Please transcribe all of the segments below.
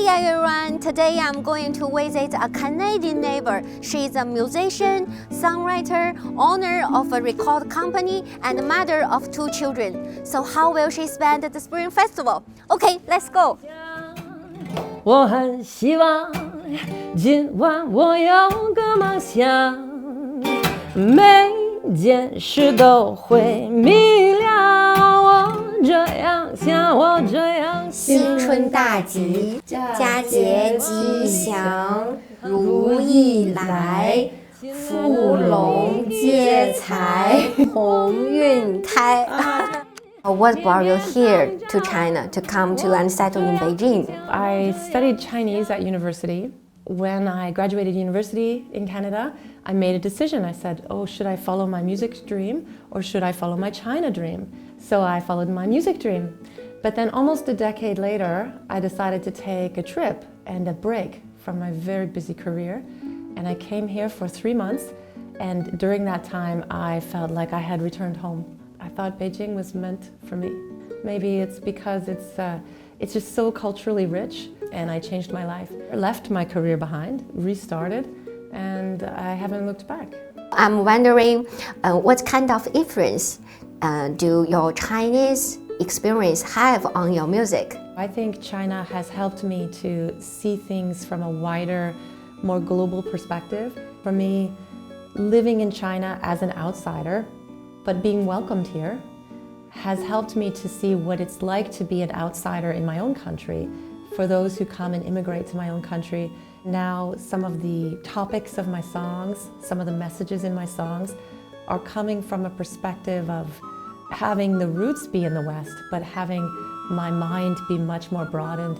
everyone, today I'm going to visit a Canadian neighbor. She's a musician, songwriter, owner of a record company, and mother of 2 children. So how will she spend the Spring Festival? Okay, let's go. 我很希望今晚我有个梦想，每件事都会明了。我这样想，我这样想。新春大吉，佳节吉祥，如意来，福龙接财，鸿运开。What brought you here to China to come to and settle in Beijing? I studied Chinese at university. When I graduated university in Canada, I made a decision. I said, oh, should I follow my music dream or should I follow my China dream? So I followed my music dream. But then almost a decade later, I decided to take a trip and a break from my very busy career. And I came here for 3 months. And during that time, I felt like I had returned home. I thought Beijing was meant for me. Maybe it's because it's just so culturally rich, and I changed my life. I left my career behind, restarted, and I haven't looked back. I'm wondering what kind of influence do your Chinese experience have on your music? I think China has helped me to see things from a wider, more global perspective. For me, living in China as an outsider, but being welcomed here, has helped me to see what it's like to be an outsider in my own country. For those who come and immigrate to my own country, now some of the topics of my songs, some of the messages in my songs are coming from a perspective of having the roots be in the West, but having my mind be much more broadened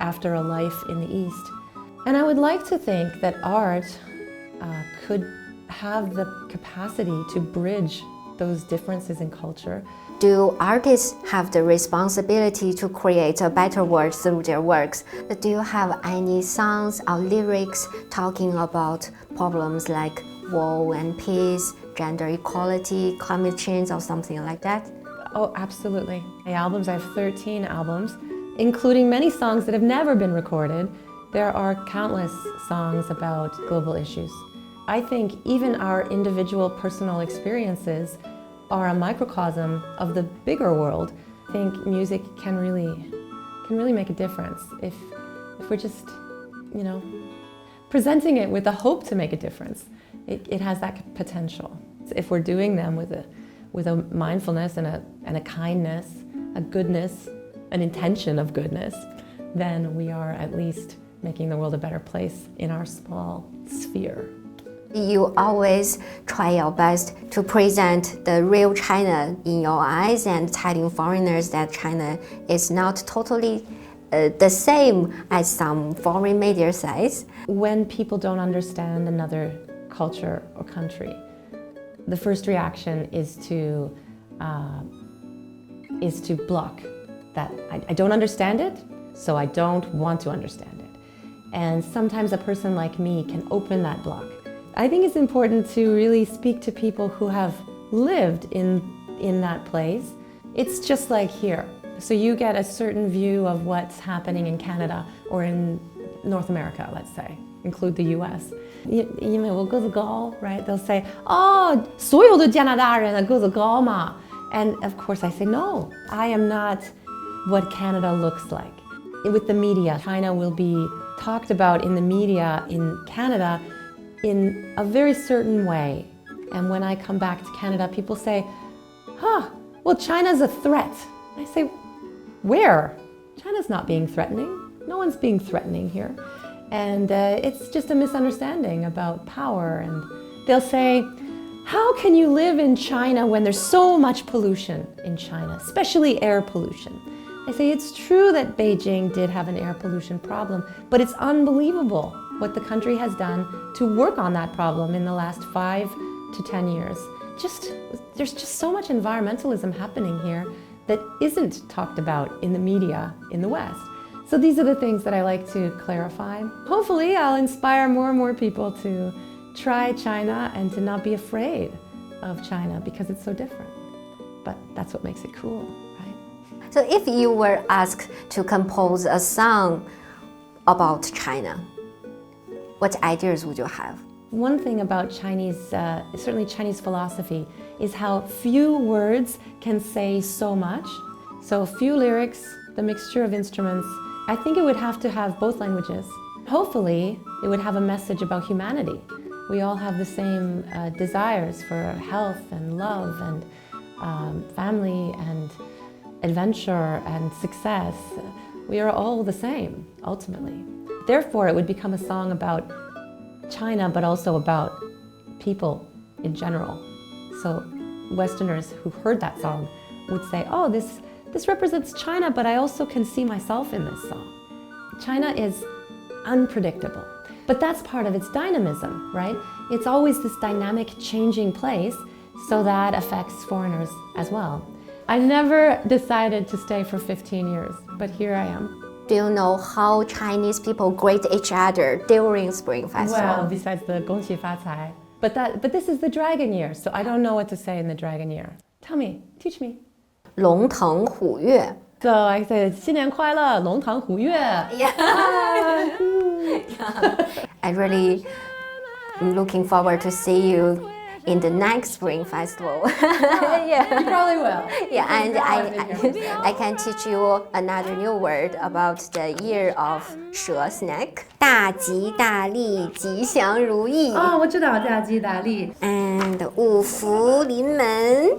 after a life in the East. And I would like to think that art could have the capacity to bridge those differences in culture. Do artists have the responsibility to create a better world through their works? Do you have any songs or lyrics talking about problems like war and peace, gender equality, climate change, or something like that? Oh, absolutely. My albums, I have 13 albums, including many songs that have never been recorded. There are countless songs about global issues. I think even our individual personal experiences are a microcosm of the bigger world. I think music can really make a difference if we're just, presenting it with the hope to make a difference. It has that potential. If we're doing them with a mindfulness and a kindness, a goodness, an intention of goodness, then we are at least making the world a better place in our small sphere. You always try your best to present the real China in your eyes and telling foreigners that China is not totally the same as some foreign media says. When people don't understand another culture or country, the first reaction is to block that. I don't understand it, so I don't want to understand it. And sometimes a person like me can open that block. I think it's important to really speak to people who have lived in that place. It's just like here. So you get a certain view of what's happening in Canada or in North America, let's say, include the US. 因为我个子高, right? They'll say, oh, 所有的加拿大人个子高嘛. And of course I say, no, I am not what Canada looks like. With the media, China will be talked about in the media in Canada in a very certain way. And when I come back to Canada, people say, well, China's a threat. I say, where? China's not being threatening. No one's being threatening here. And it's just a misunderstanding about power. And they'll say, how can you live in China when there's so much pollution in China, especially air pollution? I say, it's true that Beijing did have an air pollution problem, but it's unbelievable what the country has done to work on that problem in the last 5 to 10 years. There's just so much environmentalism happening here that isn't talked about in the media in the West. So these are the things that I like to clarify. Hopefully I'll inspire more and more people to try China and to not be afraid of China because it's so different. But that's what makes it cool, right? So if you were asked to compose a song about China? What ideas would you have? One thing about Chinese, certainly Chinese philosophy, is how few words can say so much. So few lyrics, the mixture of instruments. I think it would have to have both languages. Hopefully, it would have a message about humanity. We all have the same desires for health and love and family and adventure and success. We are all the same, ultimately. Therefore, it would become a song about China, but also about people in general. So Westerners who heard that song would say, oh, this represents China, but I also can see myself in this song. China is unpredictable, but that's part of its dynamism, right? It's always this dynamic, changing place, so that affects foreigners as well. I never decided to stay for 15 years, but here I am. Do you know how Chinese people greet each other during Spring Festival? Well, besides the 恭喜发财. But this is the dragon year, so I don't know what to say in the dragon year. Tell me, teach me. 龙腾虎跃. So I say, 新年快乐,龙腾虎跃. Yeah. I really am looking forward to see you in the next Spring Festival. Yeah. You probably will. Yeah, and I can teach you another new word about the year of 蛇 snake. 大吉大利，吉祥如意。哦，我知道，大吉大利。And 五福临门。